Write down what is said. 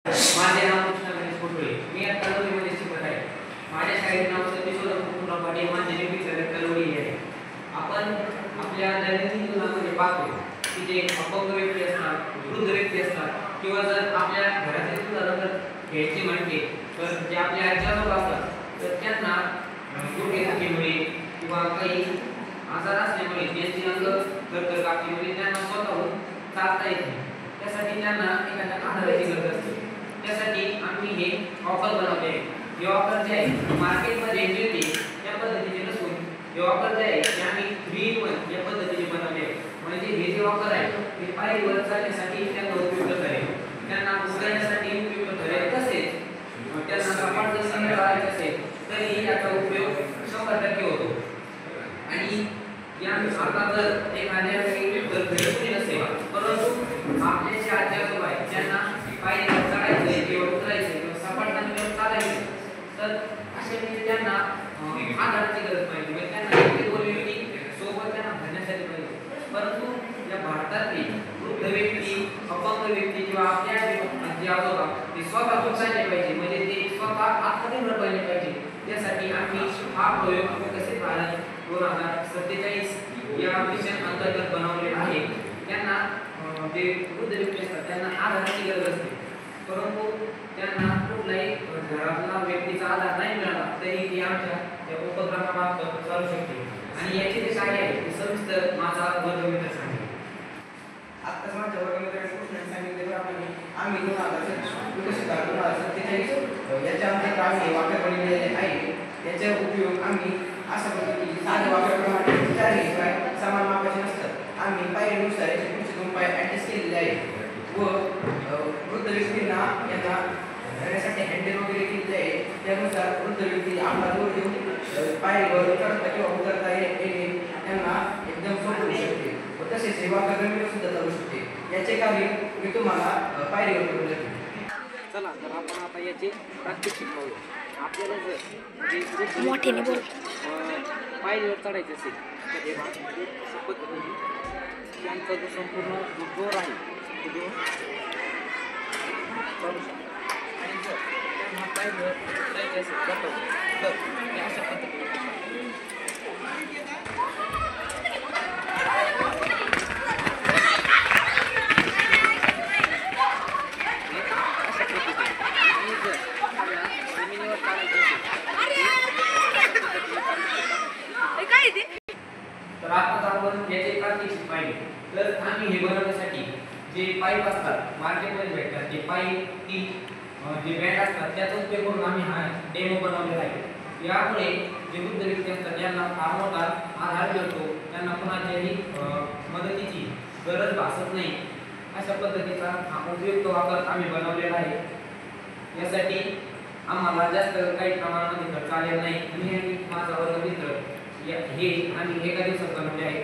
माझे नाव कृष्ण गणेश कोटळे. मी आता कलोनीमध्ये शिकत आहे. माझ्या शाळेचे नाव सतीश कुटुंबराव पाटील माध्यमिक विद्यालय कलोनी आहे. आपण आपल्या दैनंदिन जीवनामध्ये पाहतो की जे अपंग व्यक्ती असतात, वृद्ध व्यक्ती असतात किंवा जर आपल्या घरातील सुद्धा घ्यायची म्हणते तर जे आपल्या आजी आजोबा असतात तर त्यांना गुडघेदुखीमुळे किंवा काही आजार असल्यामुळे त्यांची अंग थरथर कापल्यामुळे त्यांना स्वतःहून चालता येत नाही. त्यासाठी त्यांना एखाद्या आधाराची गरज असते. त्यासाठी आम्ही हे ऑफर बनवले आहे. हे ऑफर जे आहे मार्केटमध्ये मिळते त्या पद्धतीने नसून हे ऑफर जे आहे ते आम्ही 3-in-1 या पद्धतीने बनवले आहे. म्हणजे हे जे ऑफर आहे ते पायरीवर चालण्यासाठी त्यांना उपयुक्त ठरेल, त्यांना उचलण्यासाठी उपयुक्त ठरेल, तसेच त्यांना सपाट जर संग्रह करायचे असेल तरी याचा उपयोग 100% होतो. आणि या आता जर एखाद्या घरी नसेल परंतु आपले जे आजी आजोबा आहेत त्यांना पायरीवर चढायचे किंवा उतरायचे किंवा सपाट जमिनीवर चालायचे तर अशा वेळी त्यांना आधाराची गरज पाहिजे. म्हणजे त्यांना एक दोन व्यक्ती सोबत त्यांना धरण्यासाठी पाहिजे. परंतु या भारतातील वृद्ध व्यक्ती, अपंग व्यक्ती किंवा आपल्या आजी आजोबा ते स्वतः चालले पाहिजे, म्हणजे ते स्वतः आत्मनिर्भर बनले पाहिजे. त्यासाठी आम्ही हा प्रयोग विकसित भारत 2047 या मिशन अंतर्गत बनवलेला आहे. त्यांना जे वृद्ध व्यक्ती असतात त्यांना आधाराची गरज असते, परंतु त्यांना कुठलाही घरातला व्यक्तीचा आधार नाही मिळाला तरी ती आमच्या या उपक्रमामार्फत चालू शकते. आणि याचे जे कार्य आहे ते सविस्तर माझा वर्गमित्र सांगेल. आत्ताच माझ्या वर्गमित्राने कृष्णाने सांगितल्याप्रमाणे आम्ही 2047 याच्या अंतर्गत आम्ही वाक्य बनवलेले आहे. याचा उपयोग आम्ही अशा पद्धतीने साध्या वाक्याप्रमाणे चारही पाय समान मापाचे नसतात. आम्ही पायरीनुसार याचे पुढचे 2 पाय ॲडजस्ट केलेले आहेत व वृद्ध व्यक्तींना यांना धरण्यासाठी हँडल वगैरे केलेले आहे. त्यानुसार वृद्ध व्यक्ती आपला जोर देऊन पायरीवर चढता किंवा उतरता येणे त्यांना एकदम सोपं होऊ शकते व तसेच हे वाक्य जमिनीवर सुद्धा चालू शकते. याचे कार्य मी तुम्हाला पायरीवर करून देतो. चला तर आपण आता याचे प्रात्यक्षिक पाहूया. आपल्याला जर मोठ्याने बोल पायरीवर चढायचे असेल तर अशा पद्धतीने त्यांचा जो संपूर्ण जोर आहे तो जोर चालू शकतो. आणि जर त्यांना पायरीवर चढायचे असेल तर ते अशा पद्धतीने तर आता आपण याचे प्रात्यक्षिक पाहिले. तर आम्ही हे बनवण्यासाठी जे पाईप असतात मार्केटमध्ये भेटतात ते पाईप ती जे बँड असतात त्याचा उपयोग करून आम्ही हा डेमो बनवलेला आहे. यामुळे जे वृद्ध व्यक्ती असतात त्यांना फार मोठा आधार मिळतो, त्यांना कोणाच्याही मदतीची गरज भासत नाही. अशा पद्धतीचा हा उपयुक्त वापर आम्ही बनवलेला आहे. यासाठी आम्हाला जास्त काही प्रमाणामध्ये खर्च आलेला नाही. मी आणि माझा वर्गमित्र हे आम्ही एका दिवसात बनवले आहे.